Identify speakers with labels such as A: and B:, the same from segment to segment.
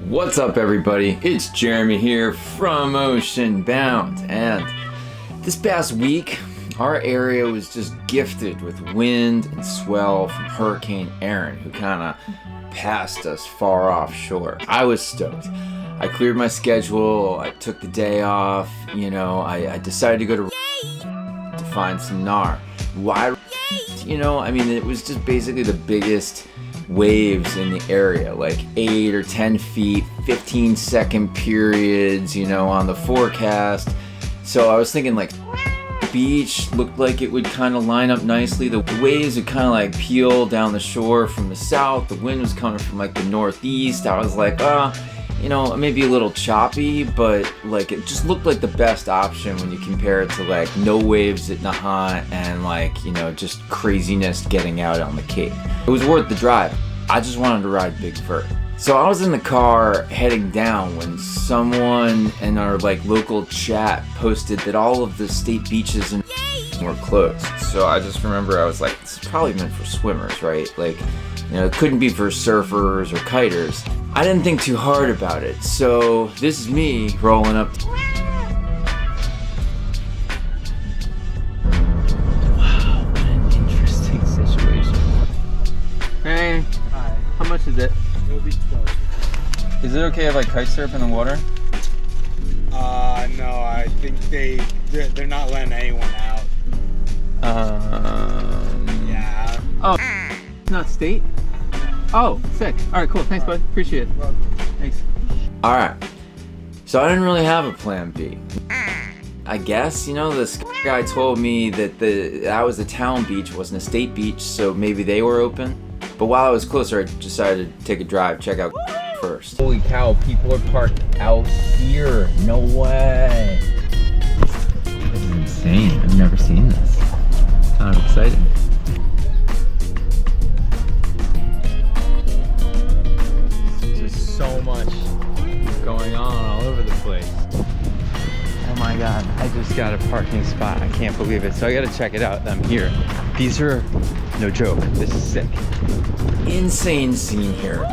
A: What's up everybody, it's Jeremy here from Ocean Bound, and this past week our area was just gifted with wind and swell from Hurricane Erin, who kind of passed us far offshore. I was stoked. I cleared my schedule, I took the day off, I decided to go to find some gnar. Why? It was just basically the biggest waves in the area, like 8 or 10 feet, 15-second periods, on the forecast. So I was thinking like the beach looked like it would kind of line up nicely. The waves would kind of like peel down the shore from the south. The wind was coming from like the northeast. I was like, maybe a little choppy, but like it just looked like the best option when you compare it to like no waves at Nahant and just craziness getting out on the Cape. It was worth the drive. I just wanted to ride Big Vert. So I was in the car heading down when someone in our local chat posted that all of the state beaches in were closed. So I just remember I was like, this is probably meant for swimmers, right? It couldn't be for surfers or kiters. I didn't think too hard about it. So this is me rolling up. Wow, what an interesting situation. Hey,
B: hi.
A: How much is it?
B: It'll be 12.
A: Is it okay if I kite surf in the water?
B: No, I think they're not letting anyone out. Yeah.
C: Oh, it's not state? Oh, sick. All right, cool. Thanks, bud. Appreciate it.
B: Well,
C: Thanks.
A: All right. So I didn't really have a plan B. I guess, this guy told me that that was a town beach, wasn't a state beach, so maybe they were open. But while I was closer, I decided to take a drive, check out first. Holy cow, people are parked out here. No way. This is insane. I've never seen this. Kind of exciting. Just so much going on all over the place. Oh my god, I just got a parking spot. I can't believe it. So I gotta check it out. I'm here. These are no joke. This is sick. Insane scene here.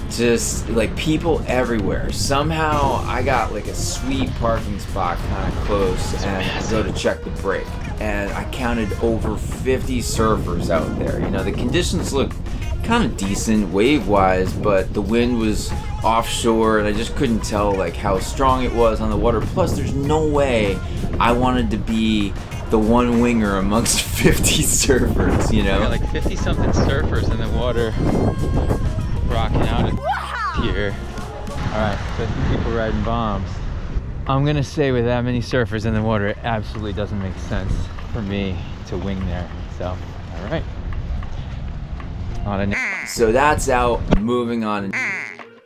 A: Just people everywhere. Somehow I got a sweet parking spot kind of close, and I go to check the brake. And I counted over 50 surfers out there. The conditions look kind of decent wave-wise, but the wind was offshore and I just couldn't tell how strong it was on the water. Plus there's no way I wanted to be the one winger amongst 50 surfers,
C: Got 50 something surfers in the water rocking out here. Alright, 50 people riding bombs. I'm gonna say with that many surfers in the water, it absolutely doesn't make sense for me to wing there. So, alright. So that's out, moving on.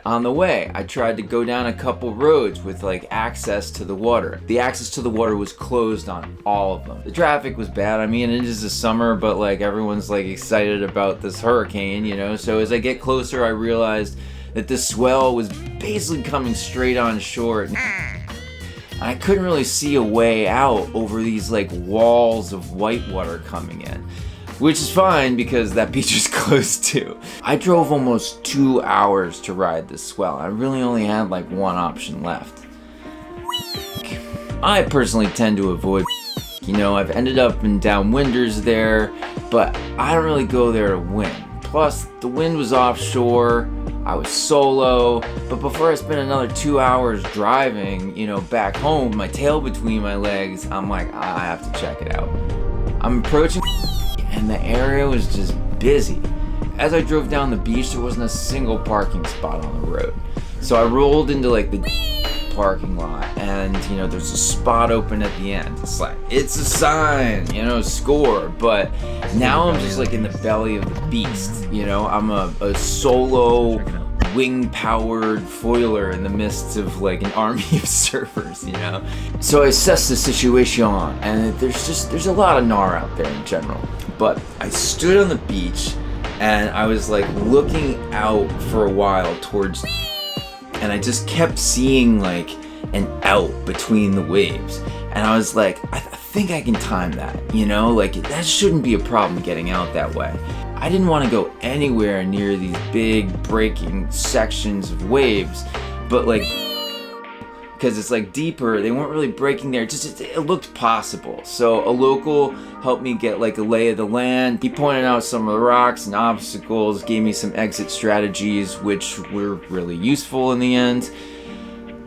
C: On the way, I tried to go down a couple roads with access to the water. The access to the water was closed on all of them. The traffic was bad. It is the summer, but everyone's excited about this hurricane, So as I get closer, I realized that the swell was basically coming straight on shore. I couldn't really see a way out over these walls of whitewater coming in. Which is fine because that beach is close too. I drove almost 2 hours to ride this swell. I really only had one option left. I personally tend to avoid I've ended up in downwinders there, but I don't really go there to win. Plus, the wind was offshore, I was solo, but before I spent another 2 hours driving, back home, my tail between my legs, I'm like, I have to check it out. I'm approaching and the area was just busy. As I drove down the beach, there wasn't a single parking spot on the road. So I rolled into the parking lot, and there's a spot open at the end. It's a sign, score. But now I'm just in the belly of the beast. I'm a solo wing-powered foiler in the midst of an army of surfers, So I assessed the situation, and there's a lot of gnar out there in general. But I stood on the beach and I was looking out for a while towards, and I just kept seeing an out between the waves. And I was like, I think I can time that, that shouldn't be a problem getting out that way. I didn't want to go anywhere near these big breaking sections of waves but like, because it's like deeper, they weren't really breaking there. It looked possible. So a local helped me get like a lay of the land. He pointed out some of the rocks and obstacles, gave me some exit strategies, which were really useful in the end.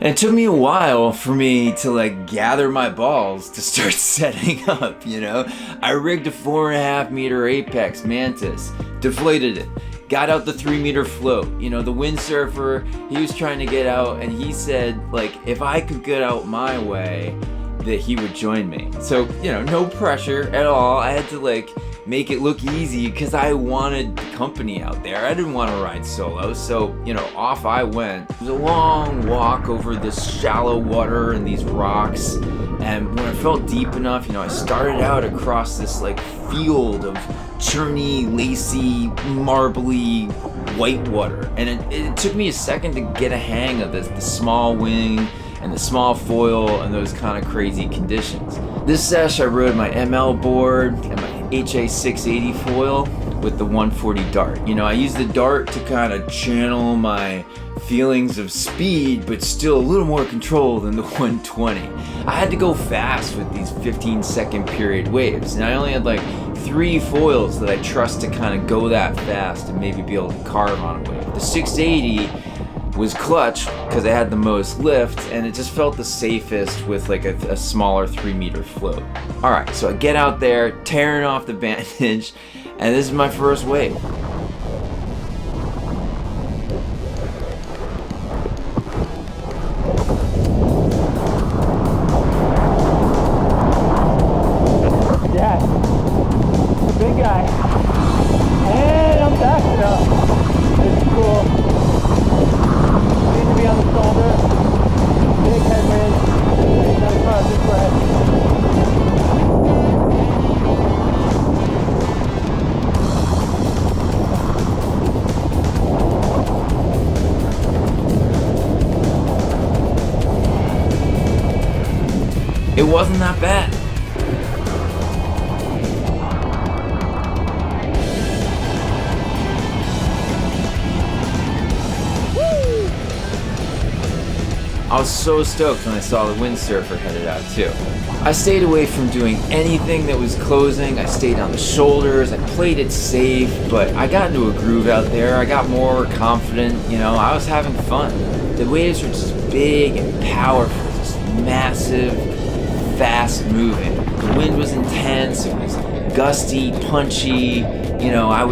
C: And it took me a while for me to like gather my balls to start setting up, you know? I rigged a 4.5 meter Apex Mantis, deflated it, got out the 3 meter float. You know, the windsurfer, he was trying to get out, and he said like if I could get out my way, that he would join me. So, you know, no pressure at all. I had to like make it look easy because I wanted company out there. I didn't want to ride solo, so, you know, off I went. It was a long walk over this shallow water and these rocks, and when I felt deep enough, you know, I started out across this like field of churny, lacy, marbly white water, and it took me a second to get a hang of the small wing and the small foil and those kind of crazy conditions. This sesh I rode my ML board and my HA680 foil with the 140 dart. You know, I used the dart to kind of channel my feelings of speed, but still a little more control than the 120. I had to go fast with these 15-second period waves, and I only had like 3 foils that I trust to kind of go that fast and maybe be able to carve on a wave. The 680 was clutch because I had the most lift, and it just felt the safest with like a smaller 3 meter float. All right, so I get out there, tearing off the bandage, and this is my first wave.
D: Yeah, the big guy. And I'm back now. It's cool. Need to be on the shoulder. Big headwind. Gotta cross this way.
C: It wasn't that bad. I was so stoked when I saw the windsurfer headed out too. I stayed away from doing anything that was closing. I stayed on the shoulders, I played it safe, but I got into a groove out there. I got more confident, you know, I was having fun. The waves were just big and powerful, just massive, fast moving. The wind was intense, it was gusty, punchy, you know, I'm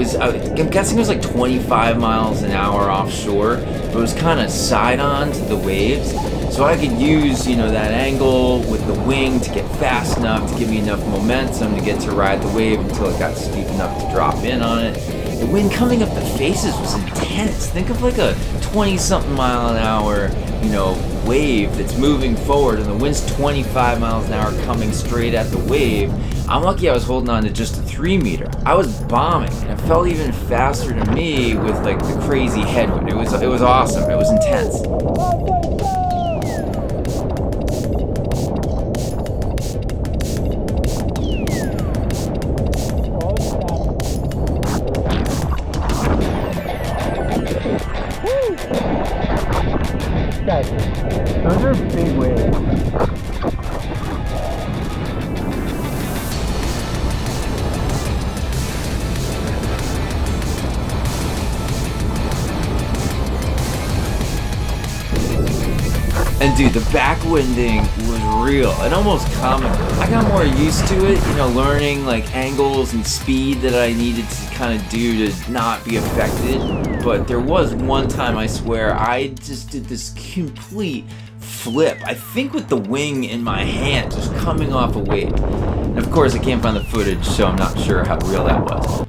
C: guessing it was like 25 miles an hour offshore, but it was kind of side on to the waves. So I could use, you know, that angle with the wing to get fast enough to give me enough momentum to get to ride the wave until it got steep enough to drop in on it. The wind coming up the faces was intense. Think of like a 20-something mile an hour, you know, wave that's moving forward, and the wind's 25 miles an hour coming straight at the wave. I'm lucky I was holding on to just a 3 meter. I was bombing, and it felt even faster to me with like the crazy headwind. It was awesome. It was intense.
D: Those are big waves.
C: And dude, the backwinding was real and almost comical. I got more used to it, you know, learning like angles and speed that I needed to kind of do to not be affected. But there was one time, I swear, I just did this complete flip. I think with the wing in my hand just coming off a wave. And of course I can't find the footage, so I'm not sure how real that was.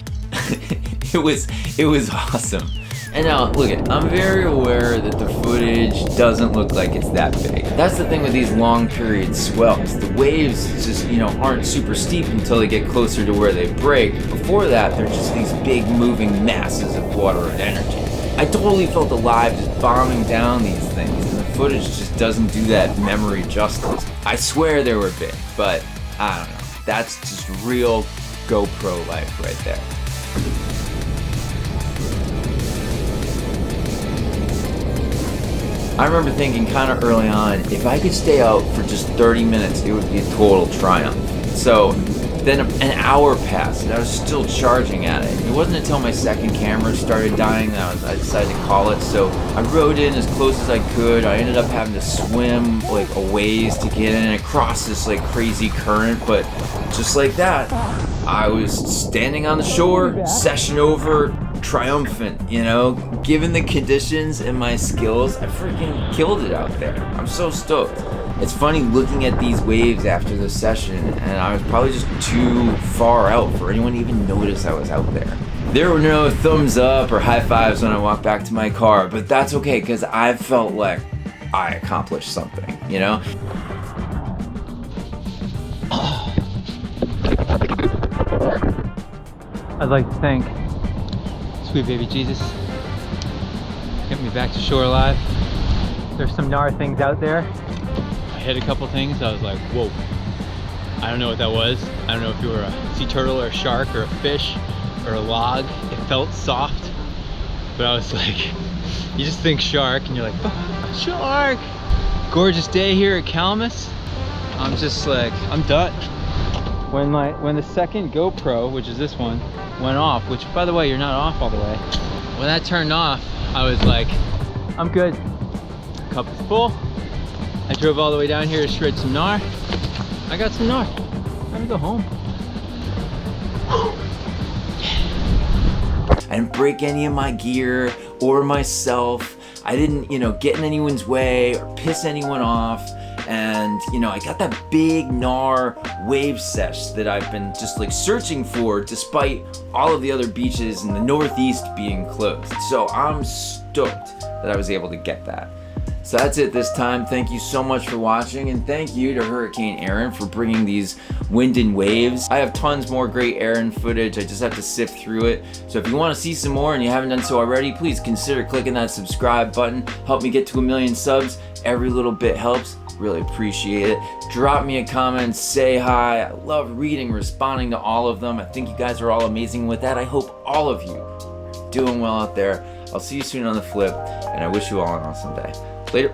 C: It was awesome. And now, look it, I'm very aware that the footage doesn't look like it's that big. That's the thing with these long period swells. The waves just, you know, aren't super steep until they get closer to where they break. Before that, they're just these big moving masses of water and energy. I totally felt alive just bombing down these things, and the footage just doesn't do that memory justice. I swear they were big, but I don't know. That's just real GoPro life right there. I remember thinking kind of early on, if I could stay out for just 30 minutes, it would be a total triumph. So then an hour passed and I was still charging at it. It wasn't until my second camera started dying that I decided to call it. So I rode in as close as I could. I ended up having to swim like a ways to get in across this like crazy current, but just like that, I was standing on the shore, session over, triumphant, you know? Given the conditions and my skills, I freaking killed it out there. I'm so stoked. It's funny looking at these waves after the session, and I was probably just too far out for anyone to even notice I was out there. There were no thumbs up or high fives when I walked back to my car, but that's okay because I felt like I accomplished something, you know?
D: I'd like to thank sweet baby Jesus. Get me back to shore alive. There's some gnar things out there. I hit a couple things, I was like, whoa. I don't know what that was. I don't know if you were a sea turtle or a shark or a fish or a log. It felt soft, but I was like, you just think shark and you're like, oh, shark. Gorgeous day here at Calamus. I'm just like, I'm done. When the second GoPro, which is this one, went off, which by the way, you're not off all the way. When that turned off, I was like, I'm good. Cup is full. I drove all the way down here to shred some gnar. I got some gnar. I'm gonna go home.
C: I didn't break any of my gear or myself. I didn't, get in anyone's way or piss anyone off. And, I got that big gnar wave sesh that I've been just like searching for despite all of the other beaches in the Northeast being closed. So I'm stoked that I was able to get that. So that's it this time. Thank you so much for watching, and thank you to Hurricane Erin for bringing these wind and waves. I have tons more great Erin footage. I just have to sift through it. So if you want to see some more and you haven't done so already, please consider clicking that subscribe button. Help me get to 1 million subs. Every little bit helps. Really appreciate it. Drop me a comment, say hi. I love reading, responding to all of them. I think you guys are all amazing with that. I hope all of you are doing well out there. I'll see you soon on the flip, and I wish you all an awesome day. Later.